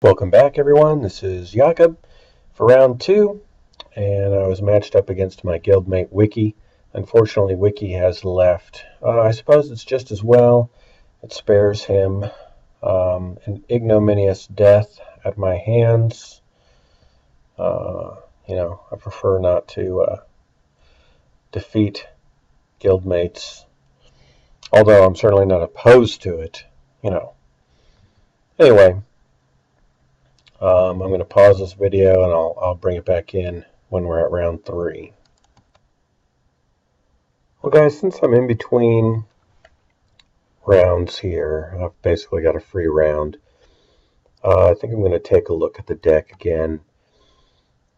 Welcome back, everyone. This is Jakob for round two, and I was matched up against my guildmate Wiki. Unfortunately, Wiki has left. I suppose it's just as well. It spares him an ignominious death at my hands. I prefer not to defeat guildmates, although I'm certainly not opposed to it. Anyway. I'm going to pause this video and I'll bring it back in when we're at round three. Well, guys, since I'm in between rounds here, I've basically got a free round. I think I'm going to take a look at the deck again.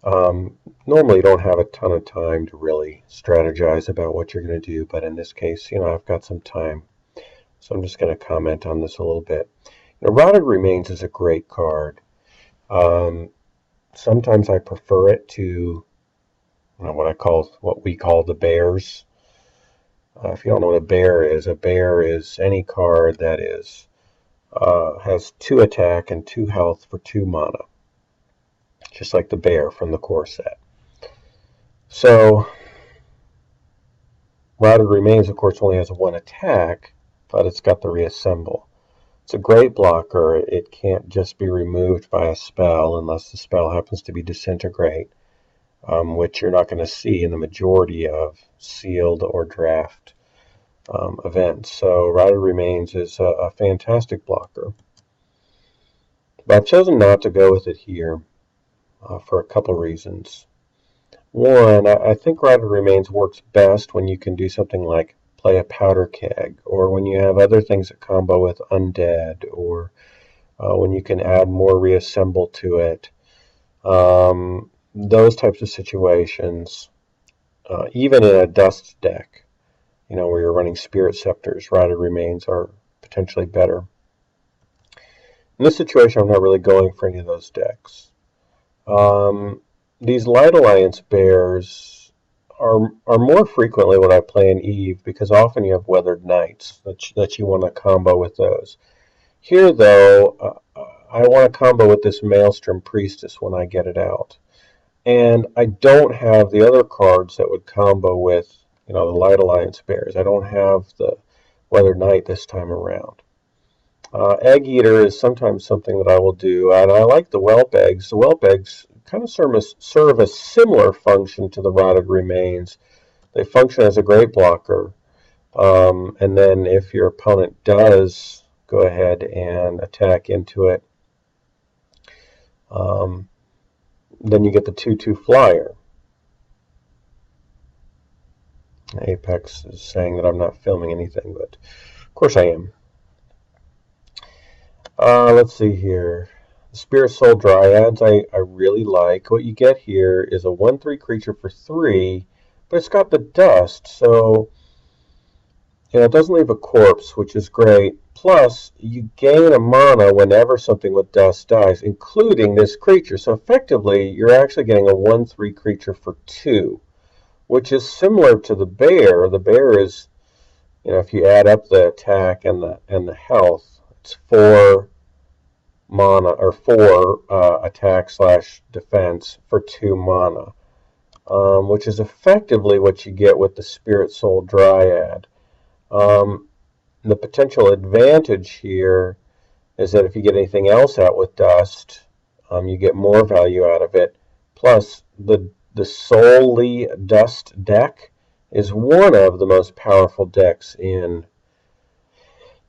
Normally you don't have a ton of time to really strategize about what you're going to do, but in this case, I've got some time. So I'm just going to comment on this a little bit. Rotted Remains is a great card. Sometimes I prefer it to what we call the bears. If you don't know what a bear is any card that has 2 attack and 2 health for 2 mana, just like the bear from the core set. So Rotted Remains, of course, only has 1 attack, but it's got the reassemble. It's a great blocker. It can't just be removed by a spell unless the spell happens to be Disintegrate, which you're not going to see in the majority of sealed or draft events. So Rotted Remains is a fantastic blocker. But I've chosen not to go with it here for a couple reasons. One, I think Rotted Remains works best when you can do something like play a powder keg, or when you have other things that combo with undead, or when you can add more reassemble to it. Those types of situations, even in a dust deck, where you're running Spirit Scepters, Rotted Remains are potentially better. In this situation, I'm not really going for any of those decks. These Light Alliance bears are more frequently what I play in Eve, because often you have Weathered Knights that you want to combo with those. Here, though, I want to combo with this Maelstrom Priestess when I get it out. And I don't have the other cards that would combo with, the Light Alliance bears. I don't have the Weathered Knight this time around. Egg Eater is sometimes something that I will do, and I like the Whelp Eggs. The Whelp Eggs kind of serve a similar function to the Rotted Remains. They function as a great blocker, and then if your opponent does go ahead and attack into it, then you get the 2/2 flyer. Apex is saying that I'm not filming anything, but of course I am. Let's see here. The Spirit Soul Dryads I really like. What you get here is a 1/3 creature for 3, but it's got the dust, so it doesn't leave a corpse, which is great. Plus, you gain a mana whenever something with dust dies, including this creature. So effectively, you're actually getting a 1/3 creature for 2, which is similar to the bear. The bear is, if you add up the attack and the health, it's 4 mana, or 4 attack / defense for 2 mana, which is effectively what you get with the Spirit Soul Dryad. The potential advantage here is that if you get anything else out with dust, you get more value out of it. Plus, the solely dust deck is one of the most powerful decks in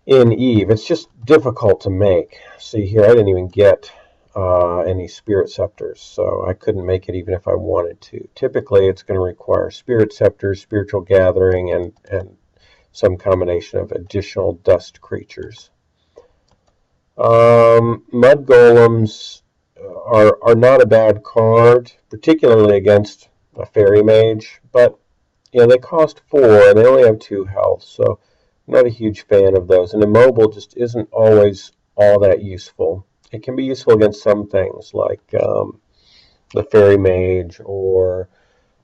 Eve. It's just difficult to make. See here, I didn't even get any Spirit Scepters, so I couldn't make it even if I wanted to. Typically, it's going to require Spirit Scepters, Spiritual Gathering, and some combination of additional dust creatures. Mud Golems are not a bad card, particularly against a Fairy Mage, but they cost 4 and they only have 2 health, so I'm not a huge fan of those. And Immobile just isn't always all that useful. It can be useful against some things, like the Fairy Mage, or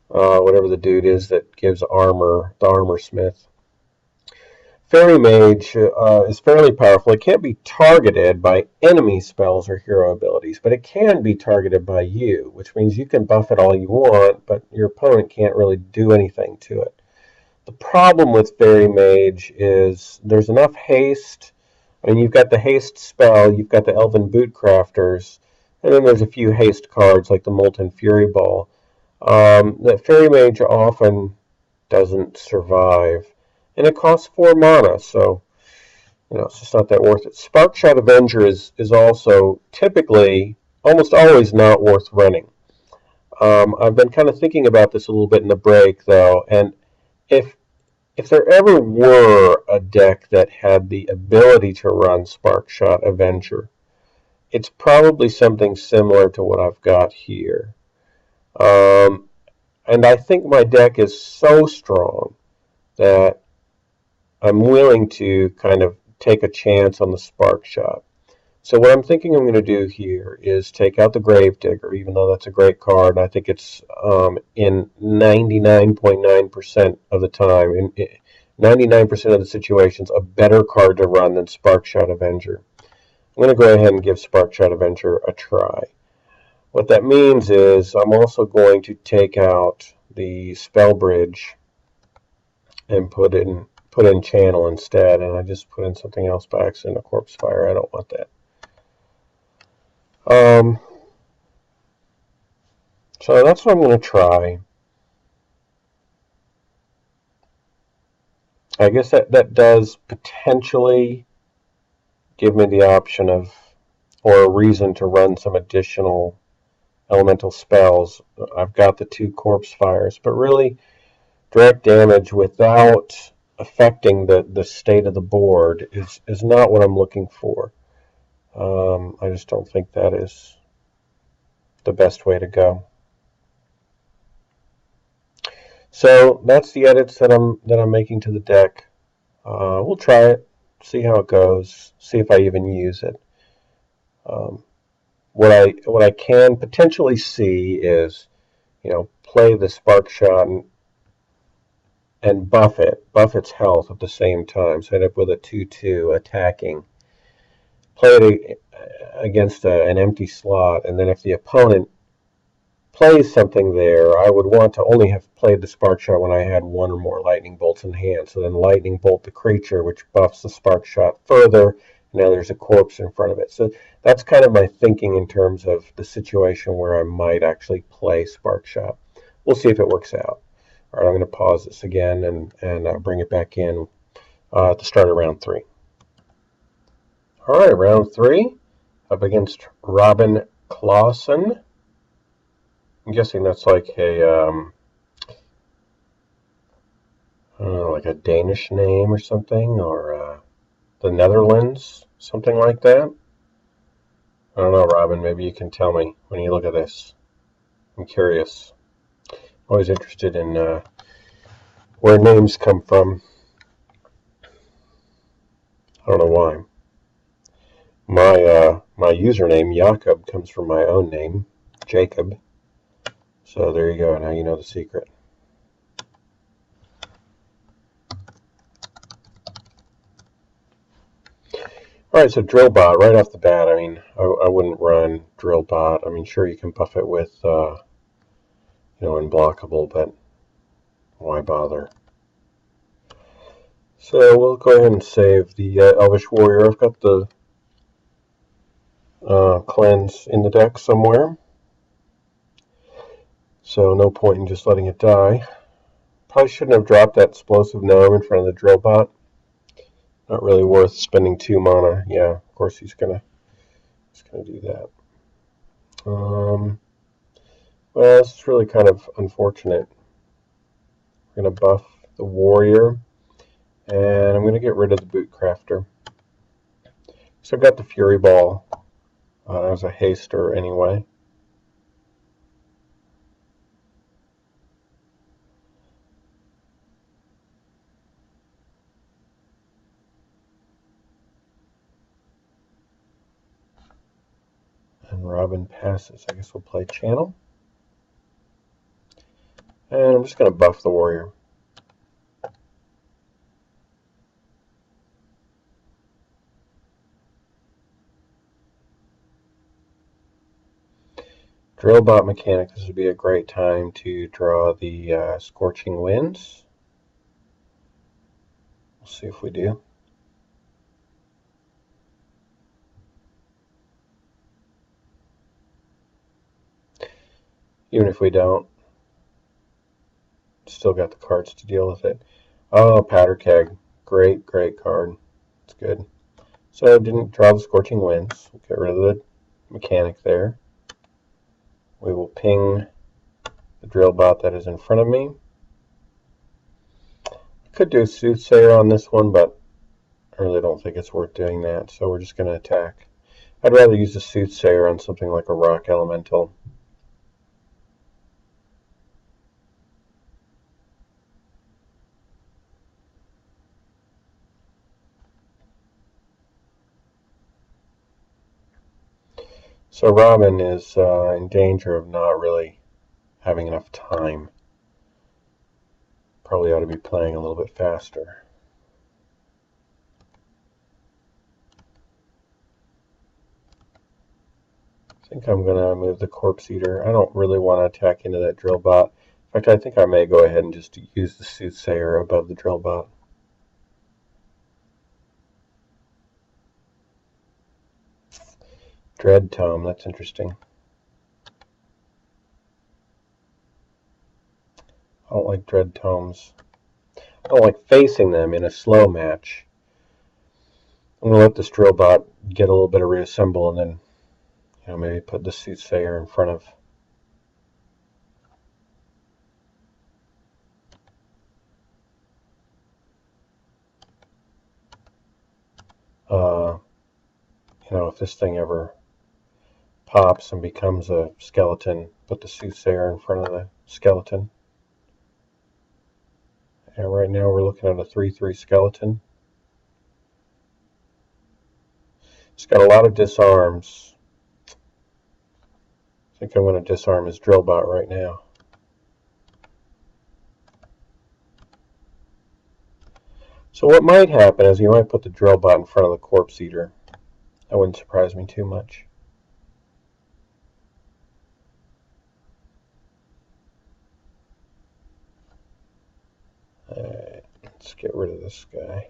whatever the dude is that gives armor, the Armor Smith. Fairy Mage is fairly powerful. It can't be targeted by enemy spells or hero abilities, but it can be targeted by you, which means you can buff it all you want, but your opponent can't really do anything to it. The problem with Fairy Mage is there's enough haste. I mean, you've got the haste spell, you've got the Elven Bootcrafters, and then there's a few haste cards like the Molten Fury Ball. That Fairy Mage often doesn't survive, and it costs 4 mana, so it's just not that worth it. Sparkshot Avenger is also typically almost always not worth running. I've been kind of thinking about this a little bit in the break, though, and if there ever were a deck that had the ability to run Sparkshot Avenger, it's probably something similar to what I've got here. And I think my deck is so strong that I'm willing to kind of take a chance on the Sparkshot. So what I'm thinking I'm going to do here is take out the Gravedigger, even though that's a great card, and I think it's in 99.9% of the time, in 99% of the situations, a better card to run than Sparkshot Avenger. I'm going to go ahead and give Sparkshot Avenger a try. What that means is I'm also going to take out the Spell Bridge and put in Channel instead, and I just put in something else by accident, a Corpse Fire. I don't want that. So that's what I'm going to try. I guess that does potentially give me the option of, or a reason to run some additional elemental spells. I've got the 2 Corpse Fires, but really direct damage without affecting the state of the board is not what I'm looking for. I just don't think that is the best way to go. So that's the edits that I'm making to the deck. We'll try it, see how it goes, see if I even use it. What I can potentially see is, play the Sparkshot and buff its health at the same time. So end up with a 2/2 attacking. Play it against an empty slot, and then if the opponent plays something there, I would want to only have played the Sparkshot when I had 1 or more Lightning Bolts in hand. So then Lightning Bolt the creature, which buffs the Sparkshot further. Now there's a corpse in front of it. So that's kind of my thinking in terms of the situation where I might actually play Sparkshot. We'll see if it works out. All right, I'm going to pause this again and bring it back in at the start of round 3. All right, round 3, up against Robin Clausen. I'm guessing that's like a, I don't know, like a Danish name or something, or the Netherlands, something like that. I don't know, Robin, maybe you can tell me when you look at this. I'm curious. Always interested in where names come from. I don't know why. My username, Jakob, comes from my own name, Jacob. So there you go, now you know the secret. Alright, so Drillbot, right off the bat, I mean, I wouldn't run Drillbot. I mean, sure, you can buff it with, Unblockable, but why bother? So we'll go ahead and save the Elvish Warrior. I've got the cleanse in the deck somewhere, so no point in just letting it die. Probably shouldn't have dropped that Explosive Gnome in front of the Drillbot. Not really worth spending 2 mana. Yeah, of course he's gonna do that. Well, this is really kind of unfortunate. We're gonna buff the Warrior, and I'm gonna get rid of the Bootcrafter. So I've got the Fury Ball as a haster anyway. And Robin passes. I guess we'll play Channel. And I'm just going to buff the Warrior. Drillbot mechanic, this would be a great time to draw the Scorching Winds. We'll see if we do. Even if we don't, still got the cards to deal with it. Oh, Powder Keg. Great, great card. It's good. So I didn't draw the Scorching Winds. We'll get rid of the mechanic there. We will ping the drill bot that is in front of me. I could do Soothsayer on this one, but I really don't think it's worth doing that, so we're just going to attack. I'd rather use the Soothsayer on something like a Rock Elemental. So Robin is in danger of not really having enough time. Probably ought to be playing a little bit faster. I think I'm going to move the Corpse Eater. I don't really want to attack into that drill bot. In fact, I think I may go ahead and just use the Soothsayer above the drill bot. Dread Tome, that's interesting. I don't like Dread Tomes. I don't like facing them in a slow match. I'm going to let this drill bot get a little bit of reassemble and then maybe put the Soothsayer in front of if this thing ever pops and becomes a skeleton, put the Soothsayer in front of the skeleton. And right now we're looking at a 3/3 skeleton. It's got a lot of disarms. I think I'm going to disarm his drill bot right now. So what might happen is you might put the drill bot in front of the Corpse Eater. That wouldn't surprise me too much. Alright, let's get rid of this guy.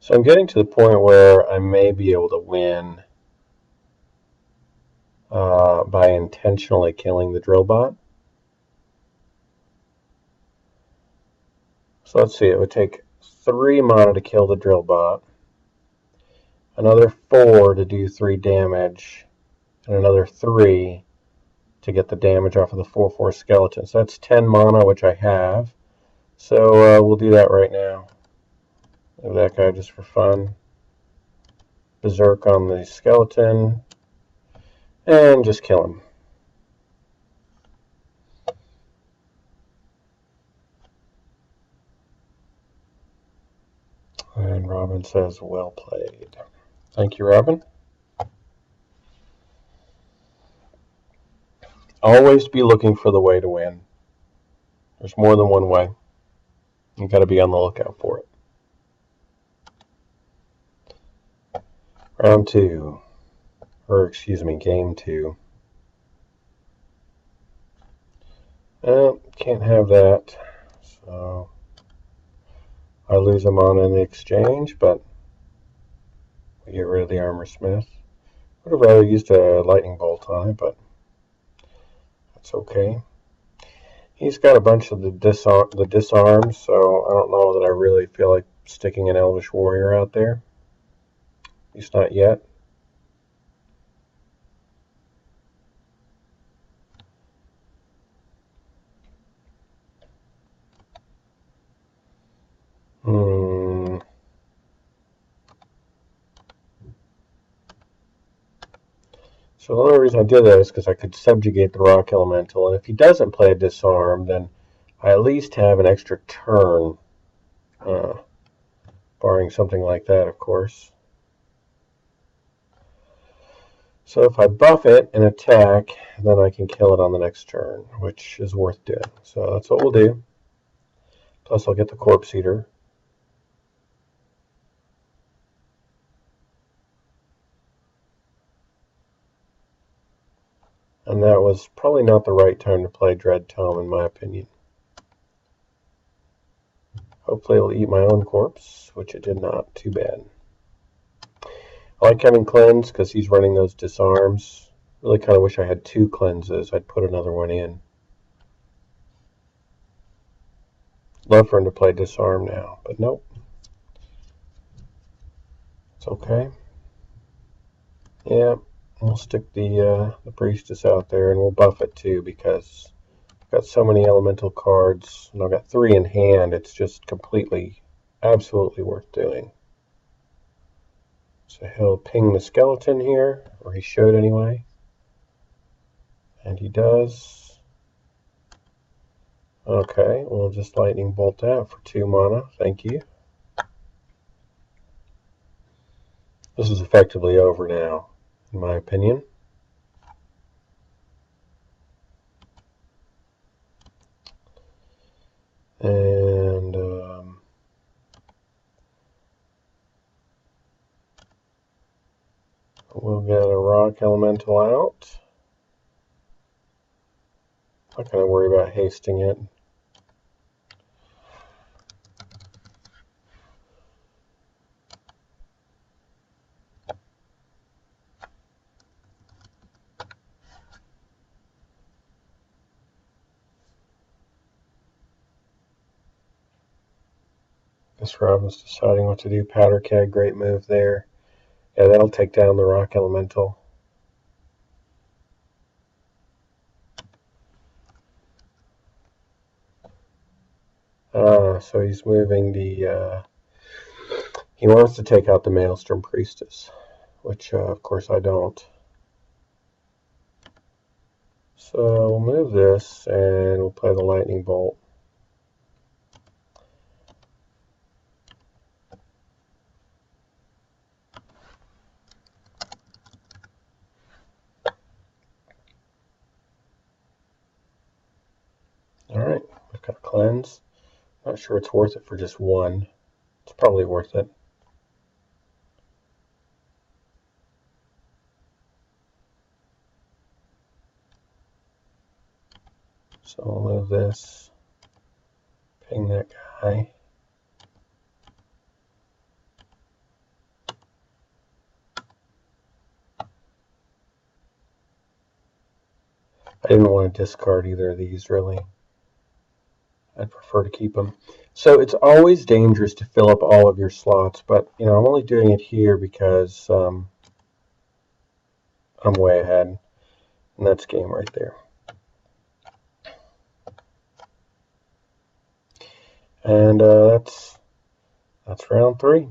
So I'm getting to the point where I may be able to win by intentionally killing the drill bot. So let's see, it would take 3 mana to kill the drill bot, another 4 to do 3 damage, and another 3 to get the damage off of the 4/4 skeleton. So that's 10 mana, which I have. So we'll do that right now. Move that guy just for fun. Berserk on the skeleton. And just kill him. And Robin says, well played. Thank you, Robin. Always be looking for the way to win. There's more than one way. You've got to be on the lookout for it. Round 2. Or, excuse me, game 2. Can't have that. So I lose a mana in the exchange, but we get rid of the Armor Smith. Would have rather used a Lightning Bolt on it, but that's okay. He's got a bunch of the disarms, so I don't know that I really feel like sticking an Elvish Warrior out there. At least not yet. So the only reason I did that is because I could subjugate the Rock Elemental, and if he doesn't play a disarm, then I at least have an extra turn, barring something like that, of course. So if I buff it and attack, then I can kill it on the next turn, which is worth doing. So that's what we'll do. Plus I'll get the Corpse Eater. And that was probably not the right time to play Dread Tome, in my opinion. Hopefully it'll eat my own corpse, which it did not. Too bad. I like having Cleanse because he's running those disarms. Really kind of wish I had 2 cleanses. I'd put another one in. Love for him to play Disarm now, but nope. It's okay. Yeah, we'll stick the Priestess out there, and we'll buff it too because I've got so many elemental cards, and I've got 3 in hand. It's just completely, absolutely worth doing. So he'll ping the skeleton here, or he should anyway. And he does. Okay, we'll just lightning bolt that for 2 mana. Thank you. This is effectively over now, in my opinion. And we'll get a rock elemental out. Not going to worry about hasting it. Guess Robin's deciding what to do. Powder Keg, great move there. Yeah, that'll take down the rock elemental. So he's moving the... he wants to take out the Maelstrom Priestess, which of course I don't. So we'll move this and we'll play the lightning bolt. Alright, we've got Cleanse. Not sure it's worth it for just 1. It's probably worth it. So we'll move this, ping that guy. I didn't want to discard either of these, really. I'd prefer to keep them. So it's always dangerous to fill up all of your slots, but I'm only doing it here because I'm way ahead, and that's game right there. And that's round 3.